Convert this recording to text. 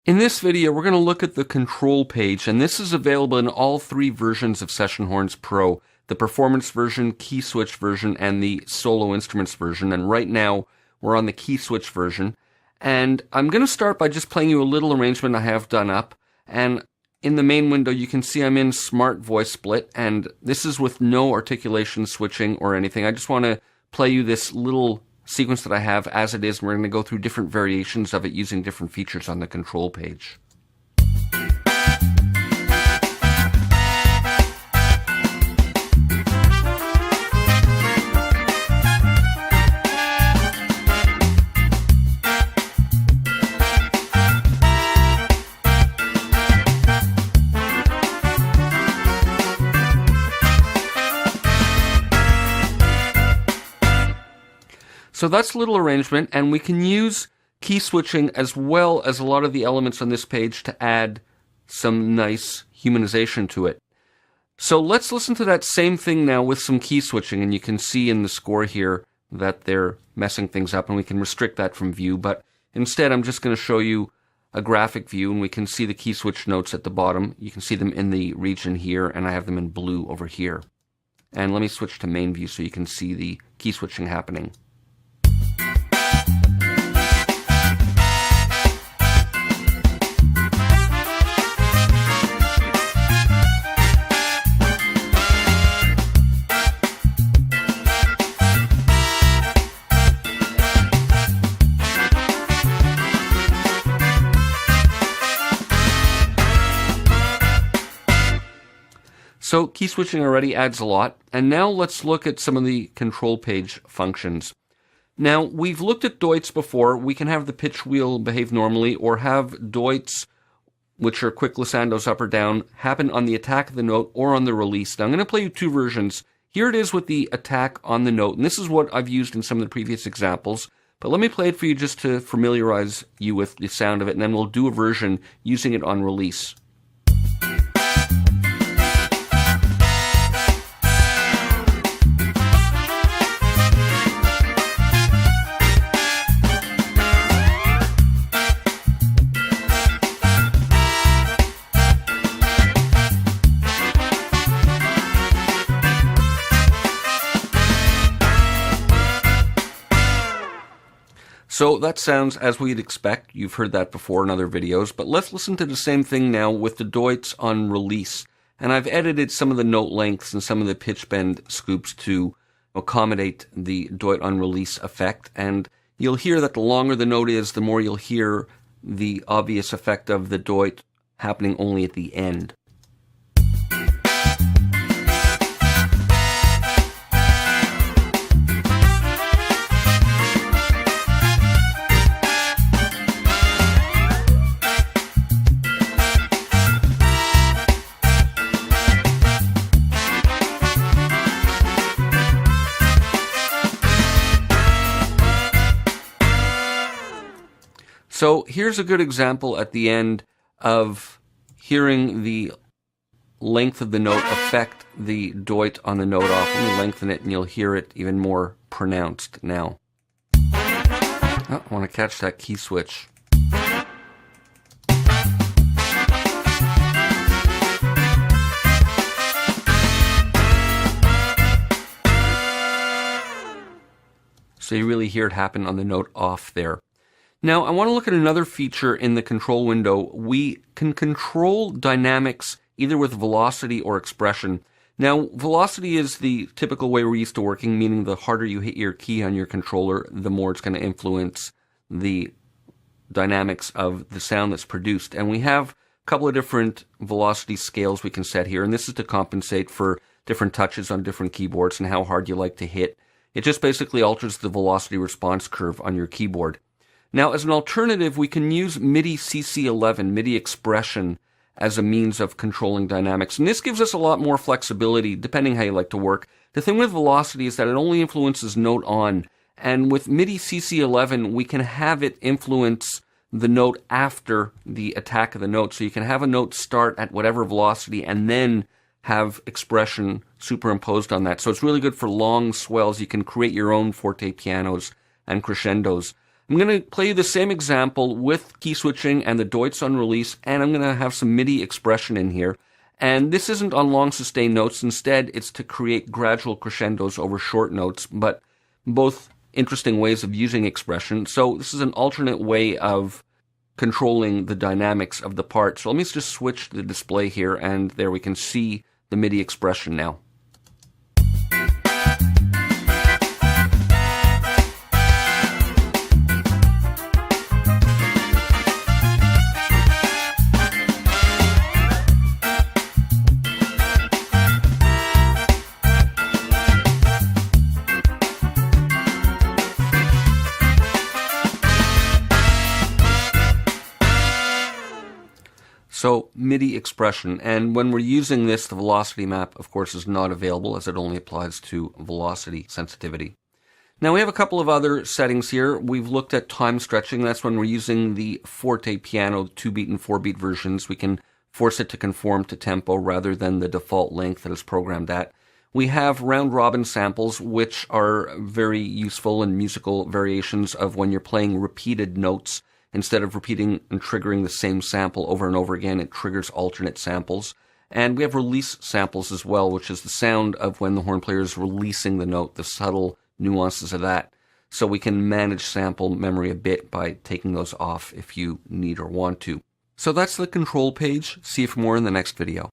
In this video, we're going to look at the control page, and this is available in all three versions of Session Horns Pro, the Performance version, Key Switch version, and the Solo Instruments version. And right now, we're on the Key Switch version. And I'm going to start by just playing you a little arrangement I have done up. And in the main window, you can see I'm in Smart Voice Split, and this is with no articulation switching or anything. I just want to play you this little sequence that I have as it is, and we're going to go through different variations of it using different features on the control page. So that's a little arrangement, and we can use key switching as well as a lot of the elements on this page to add some nice humanization to it. So let's listen to that same thing now with some key switching, and you can see in the score here that they're messing things up, and we can restrict that from view, but instead I'm just going to show you a graphic view, and we can see the key switch notes at the bottom. You can see them in the region here, and I have them in blue over here. And let me switch to main view so you can see the key switching happening. So key switching already adds a lot, and now let's look at some of the control page functions. Now, we've looked at doits before. We can have the pitch wheel behave normally, or have doits, which are quick glissandos up or down, happen on the attack of the note or on the release. Now, I'm going to play you two versions. Here it is with the attack on the note, and this is what I've used in some of the previous examples. But let me play it for you just to familiarize you with the sound of it, and then we'll do a version using it on release. So that sounds as we'd expect. You've heard that before in other videos, but let's listen to the same thing now with the doits on release. And I've edited some of the note lengths and some of the pitch bend scoops to accommodate the doit on release effect. And you'll hear that the longer the note is, the more you'll hear the obvious effect of the doit happening only at the end. So here's a good example at the end of hearing the length of the note affect the doit on the note off. Let me lengthen it and you'll hear it even more pronounced now. Oh, I want to catch that key switch. So you really hear it happen on the note off there. Now, I want to look at another feature in the control window. We can control dynamics either with velocity or expression. Now, velocity is the typical way we're used to working, meaning the harder you hit your key on your controller, the more it's going to influence the dynamics of the sound that's produced. And we have a couple of different velocity scales we can set here, and this is to compensate for different touches on different keyboards and how hard you like to hit. It just basically alters the velocity response curve on your keyboard. Now, as an alternative, we can use MIDI CC11, MIDI expression, as a means of controlling dynamics. And this gives us a lot more flexibility, depending how you like to work. The thing with velocity is that it only influences note on. And with MIDI CC11, we can have it influence the note after the attack of the note. So you can have a note start at whatever velocity and then have expression superimposed on that. So it's really good for long swells. You can create your own forte pianos and crescendos. I'm going to play you the same example with key switching and the Deutsch on release, and I'm going to have some MIDI expression in here. And this isn't on long sustained notes. Instead, it's to create gradual crescendos over short notes, but both interesting ways of using expression. So this is an alternate way of controlling the dynamics of the part. So let me just switch the display here, and there we can see the MIDI expression now. So MIDI expression, and when we're using this, the velocity map, of course, is not available as it only applies to velocity sensitivity. Now we have a couple of other settings here. We've looked at time stretching. That's when we're using the forte piano 2-beat and 4-beat versions. We can force it to conform to tempo rather than the default length that it's programmed at. We have round robin samples, which are very useful in musical variations of when you're playing repeated notes. Instead of repeating and triggering the same sample over and over again, it triggers alternate samples. And we have release samples as well, which is the sound of when the horn player is releasing the note, the subtle nuances of that. So we can manage sample memory a bit by taking those off if you need or want to. So that's the control page. See you for more in the next video.